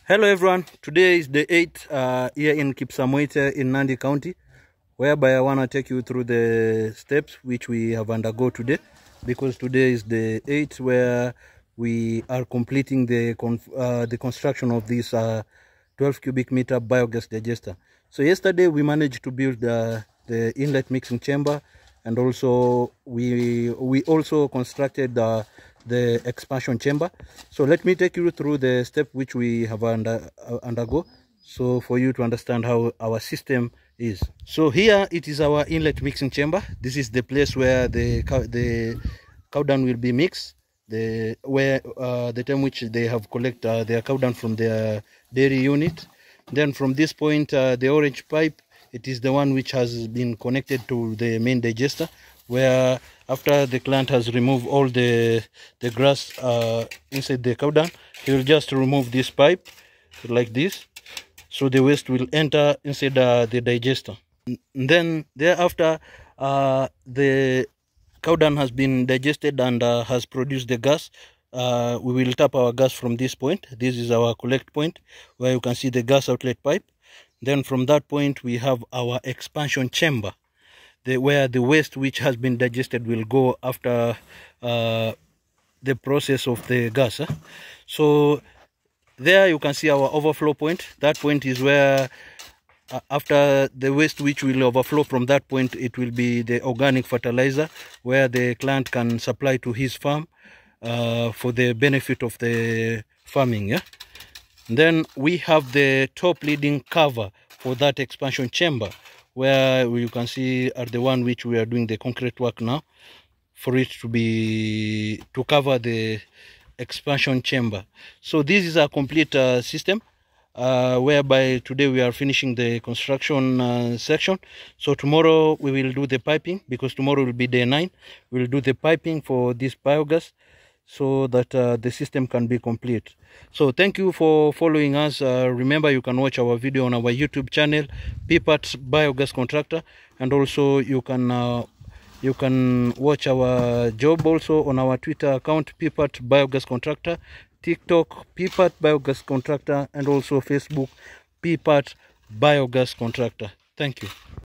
Hello everyone, today is the 8th here in Kipsamoite in Nandi County, whereby I want to take you through the steps which we have undergo today, because today is the 8th where we are completing the construction of this 12 cubic meter biogas digester. So yesterday we managed to build the inlet mixing chamber, and also we also constructed the expansion chamber. So let me take you through the step which we have undergo, so for you to understand how our system is. So here it is our inlet mixing chamber. This is the place where the cow dung will be mixed, the time which they have collected their cow dung from their dairy unit. Then from this point, the orange pipe, it is the one which has been connected to the main digester, where after the client has removed all the grass inside the cow dung, he will just remove this pipe like this, so the waste will enter inside the digester. And then thereafter, the cow dung has been digested and has produced the gas. We will tap our gas from this point. This is our collect point, where you can see the gas outlet pipe. Then from that point we have our expansion chamber, where the waste which has been digested will go after the process of the gas. So there you can see our overflow point. That point is where after the waste which will overflow from that point, it will be the organic fertilizer, where the client can supply to his farm for the benefit of the farming. Then we have the top leading cover for that expansion chamber, where you can see are the one which we are doing the concrete work now, for it to cover the expansion chamber. So this is a complete system, whereby today we are finishing the construction section. So tomorrow we will do the piping, because tomorrow will be day 9. We will do the piping for this biogas, so that the system can be complete. So thank you for following us. Remember, you can watch our video on our YouTube channel, Peapart Biogas Contractor, and also you can watch our job also on our Twitter account, Peapart Biogas Contractor, TikTok, Peapart Biogas Contractor, and also Facebook, Peapart Biogas Contractor. Thank you.